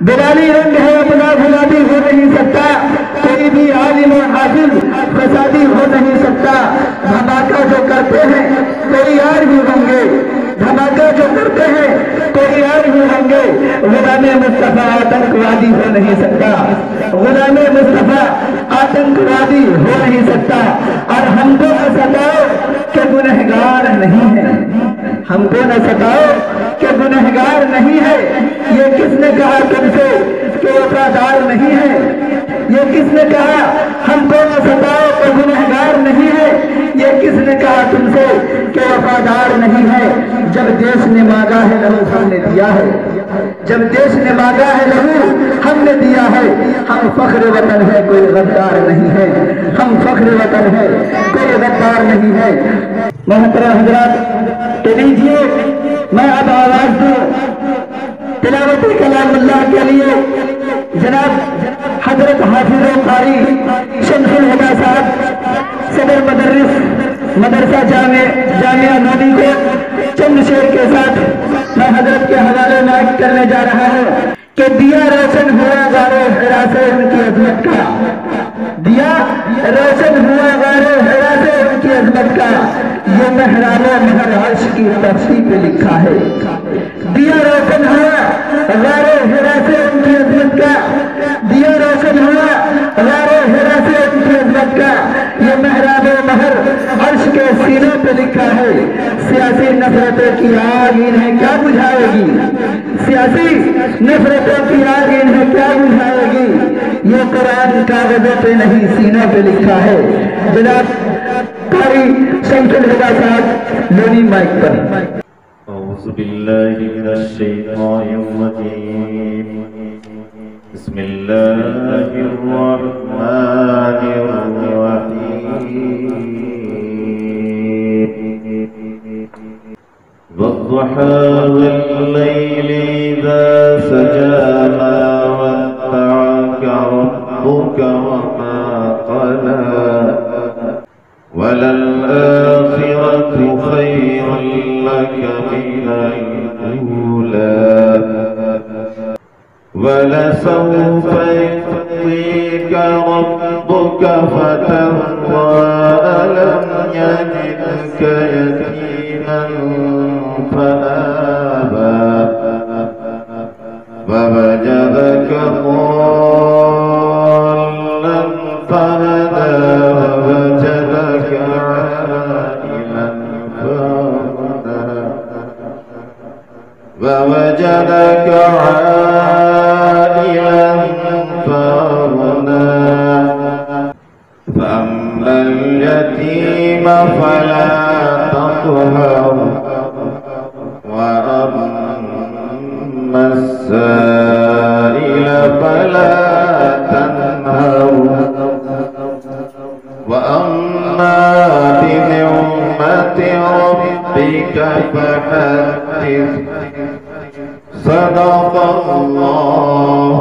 بلالی رنگ ہے اپنا گلابی ہو نہیں سکتا، کوئی بھی عالم و حافظ فسادی ہو نہیں سکتا۔ دھماکہ جو کرتے ہیں کوئی اور بھی ہوں گے، دھماکہ جو کرتے ہیں کوئی اور بھی ہوں گے، غلام مصطفیٰ آتنکوادی ہو نہیں سکتا، غلام مصطفیٰ آتنکوادی ہو نہیں سکتا۔ اور ہم کو نہ ستاؤ کہ گنہگار نہیں ہے، ہم کو نہ ستاؤ کہ گنہگار نہیں ہے۔ یہ کس نے کہا تم سے کہ وفادار نہیں ہے؟ یہ کس نے کہا ہم کو نہ ستاؤ کہ گنہگار نہیں ہے؟ یہ کس نے کہا تم سے کہ وفادار نہیں ہے؟ جب دیش نے مانگا ہے لہو ہم نے دیا ہے، جب دیش نے مانگا ہے لہو ہم نے دیا ہے۔ ہم فخر وطن ہے، کوئی غدار نہیں ہے، ہم فخر وطن ہے، کوئی غدار نہیں ہے۔ محترم حضرات، تو لیجیے میں اب آواز دوں تلاوت کلام اللہ کے لیے جناب حضرت حافظ و قاری شمسل ہدا صاحب صدر مدرس مدرسہ جامعہ لونی کو چند شعر کے ساتھ میں حضرت کے حوالے مائک کرنے جا رہا ہوں کہ دیا روشن ہوا غار حرا سے ان کی عظمت کا، دیا روشن ہوا غار حرا سے ان کی عظمت کا، یہ محراب و مہر عرش کی تفسیر پہ لکھا ہے۔ دیا روشن ہوا غار حرا سے ان کی عظمت کا، دیا روشن ہوا غار حرا سے ان کی عظمت کا، یہ محراب و مہر عرش کے سینوں پہ لکھا ہے۔ سیاسی نفرتوں کی آگ انہیں کیا بجھائے گی، سیاسی نفرتوں کی آگ انہیں کیا بجھائے گی، یہ قرآن کاغذوں پہ نہیں سینوں پہ لکھا ہے۔ جناب قاری شمسل ہدا صاحب لونی مائک پر۔ اعوذ باللہ من الشیطان الرجیم، بسم اللہ الرحمن الرحیم، والضحى والليل إذا سجى ما ودعك ربك وما قلى وللآخرة خير لك من الأولى ولسوف يعطيك ربك فترضى ألم يجدك يتيما فآوى ووجدك ضالا فهدى ووجدك عائلا فأغنى ووجدك عائلا فأغنى فأما اليتيم فلا تقهر وأما السائل فلا تنهر وأما بنعمة ربك فحدث صدق الله